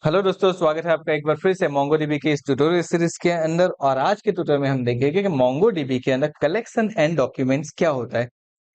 Hello दोस्तों, स्वागत है आपका एक बार फिर से मोंगोडीबी के इस ट्यूटोरियल सीरीज के अंदर। और आज के ट्यूटोरियल में हम देखेंगे कि मोंगोडीबी के अंदर कलेक्शन एंड डॉक्यूमेंट्स क्या होता है।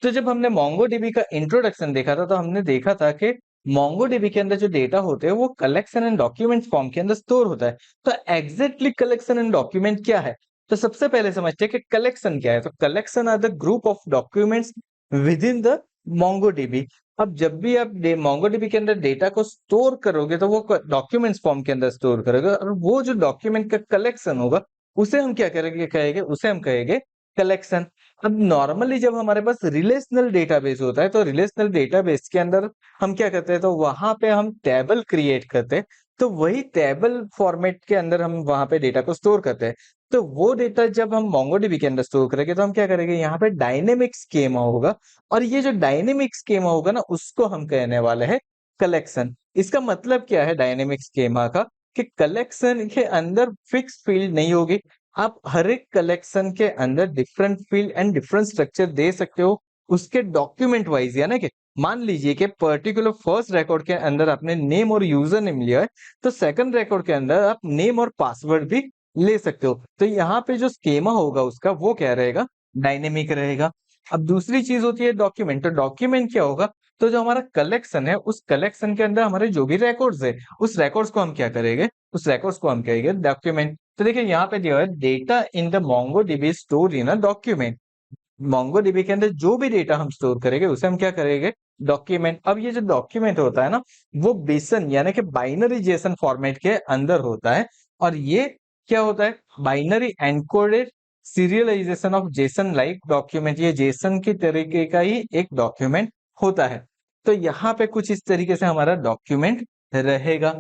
तो जब हमने मोंगोडीबी का इंट्रोडक्शन देखा था तो हमने देखा था कि मोंगोडीबी के अंदर जो डेटा होते हैं वो कलेक्शन एंड डॉक्यूमेंट्स फॉर्म के अंदर स्टोर होता है। तो एग्जैक्टली कलेक्शन एंड डॉक्यूमेंट क्या है? तो सबसे पहले समझते हैं कि कलेक्शन क्या है। तो collection are the group of documents within the MongoDB. अब जब भी आप मोंगोडीबी के अंदर डेटा को स्टोर करोगे तो वो डॉक्यूमेंट्स फॉर्म के अंदर स्टोर करोगे, और वो जो डॉक्यूमेंट का कलेक्शन होगा उसे हम क्या करेंगे, कहेंगे उसे हम कहेंगे कलेक्शन। अब नॉर्मली जब हमारे पास रिलेशनल डेटाबेस होता है तो रिलेशनल डेटाबेस के अंदर हम क्या करते हैं, तो वहां पे हम टेबल क्रिएट करते हैं। तो वही टेबल फॉर्मेट के अंदर हम वहां पे डेटा को स्टोर करते हैं। तो वो डेटा जब हम मोंगोडीबी के अंदर स्टोर करेंगे तो हम क्या करेंगे, यहाँ पे डायनेमिक स्कीमा होगा। और ये जो डायनेमिक स्कीमा होगा ना, उसको हम कहने वाले हैं कलेक्शन। इसका मतलब क्या है डायनेमिक स्कीमा का, कि कलेक्शन के अंदर फिक्स फील्ड नहीं होगी। आप हर एक कलेक्शन के अंदर different field and different structure दे सकते हो उसके डॉक्यूमेंट वाइज। यानी कि मान लीजिए कि पर्टिकुलर फर्स्ट रिकॉर्ड के अंदर आपने नेम और यूजर नेम लिया है, तो सेकंड रिकॉर्ड के अंदर आप नेम और पासवर्ड भी ले सकते हो। तो यहाँ पे जो स्कीमा होगा उसका वो क्या रहेगा, डायनेमिक रहेगा। अब दूसरी चीज होती है डॉक्यूमेंट। तो डॉक्यूमेंट क्या होगा, तो जो हमारा कलेक्शन है उस कलेक्शन के अंदर हमारे जो भी रिकॉर्ड्स है उस रिकॉर्ड्स को हम क्या करेंगे, उस रिकॉर्ड्स को हम कहेंगे डॉक्यूमेंट। तो देखिए यहाँ पे दिया है data in the MongoDB store in a document. MongoDB के अंदर जो भी डेटा हम स्टोर करेंगे उसे हम क्या करेंगे, डॉक्यूमेंट। अब ये जो डॉक्यूमेंट होता है ना, वो बेसन यानी कि बाइनरी जेसन फॉर्मेट के अंदर होता है। और ये क्या होता है, binary encoded serialisation of Jason like document. ये जेसन की तरीके का ही एक डॉक्यूमेंट होता है। तो यहाँ पे कुछ इस तरीके से हमारा डॉक्यूमेंट रहेगा।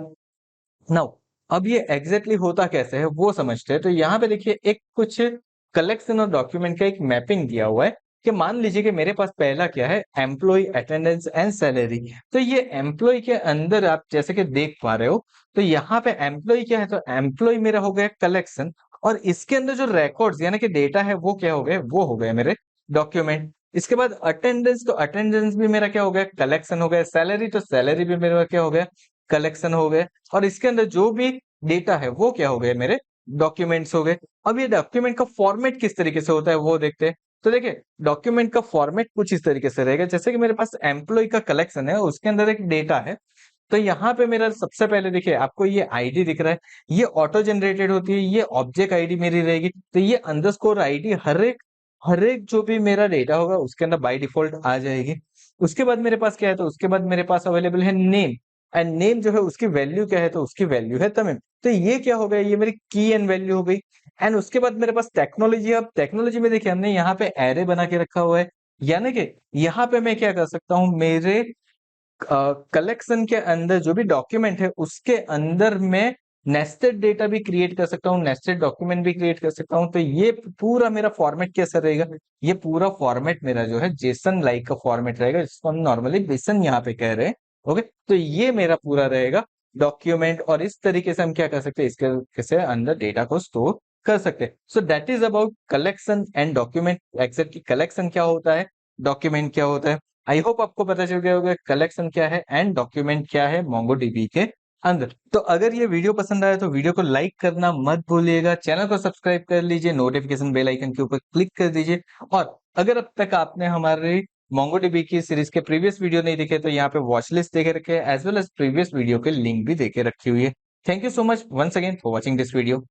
नाउ अब ये एग्जैक्टली होता कैसे है वो समझते हैं। तो यहाँ पे देखिए एक कुछ कलेक्शन और डॉक्यूमेंट का एक मैपिंग दिया हुआ है। कि मान लीजिए कि मेरे पास पहला क्या है, एम्प्लॉय अटेंडेंस एंड सैलरी। तो ये एम्प्लॉय के अंदर आप जैसे कि देख पा रहे हो, तो यहाँ पे एम्प्लॉय क्या है, तो एम्प्लॉय मेरा हो गया कलेक्शन। और इसके अंदर जो रिकॉर्ड्स यानी कि डेटा है वो क्या हो गए, वो हो गए मेरे डॉक्यूमेंट। इसके बाद अटेंडेंस, तो अटेंडेंस भी मेरा क्या हो गया, कलेक्शन हो गया। सैलरी, तो सैलरी भी मेरा क्या हो गया, कलेक्शन हो गए। और इसके अंदर जो भी डेटा है वो क्या हो गए, मेरे डॉक्यूमेंट्स हो गए। अब ये डॉक्यूमेंट का फॉर्मेट किस तरीके से होता है वो देखते हैं। तो देखिए डॉक्यूमेंट का फॉर्मेट कुछ इस तरीके से रहेगा, जैसे कि मेरे पास एम्प्लॉय का कलेक्शन है, उसके अंदर एक डेटा है। तो यहाँ पे मेरा सबसे पहले देखिए आपको ये आईडी दिख रहा है, ये ऑटो जनरेटेड होती है, ये ऑब्जेक्ट आईडी मेरी रहेगी। तो ये अंडरस्कोर आईडी हर एक जो भी मेरा डेटा होगा उसके अंदर बाय डिफॉल्ट आ जाएगी। उसके बाद मेरे पास क्या है, तो उसके बाद मेरे पास अवेलेबल है नेम। एंड नेम जो है उसकी वैल्यू क्या है, तो उसकी वैल्यू है तमिम। तो ये क्या हो गया, ये मेरी की एंड वैल्यू हो गई। एंड उसके बाद मेरे पास टेक्नोलॉजी। अब टेक्नोलॉजी में देखिए हमने यहाँ पे एरे बना के रखा हुआ है। यानी कि यहाँ पे मैं क्या कर सकता हूँ, मेरे कलेक्शन के अंदर जो भी डॉक्यूमेंट है उसके अंदर मैं नेस्टेड डेटा भी क्रिएट कर सकता हूँ, नेस्टेड डॉक्यूमेंट भी क्रिएट कर सकता हूँ। तो ये पूरा मेरा फॉर्मेट कैसा रहेगा, ये पूरा फॉर्मेट मेरा जो है जेसन लाइक का फॉर्मेट रहेगा, जिसको हम नॉर्मली बेसन यहाँ पे कह रहे हैं। ओके, तो ये मेरा पूरा रहेगा डॉक्यूमेंट। और इस तरीके से हम क्या कर सकते हैं, इसके कैसे अंदर डेटा को स्टोर कर सकते हैं। So that is about collection and document. Except की कलेक्शन क्या होता है, डॉक्यूमेंट क्या होता है। आई होप आपको पता चल गया होगा कलेक्शन क्या है एंड डॉक्यूमेंट क्या है मोंगोडीबी के अंदर। तो अगर ये वीडियो पसंद आया तो वीडियो को लाइक करना मत भूलिएगा, चैनल को सब्सक्राइब कर लीजिए, नोटिफिकेशन बेल आइकन के ऊपर क्लिक कर दीजिए। और अगर अब तक आपने हमारे मोंगोडीबी की सीरीज के प्रीवियस वीडियो नहीं देखे तो यहाँ पे वॉच लिस्ट देखे रखे as well as previous video के लिंक भी देके रखी हुई है। Thank you so much once again for watching this video.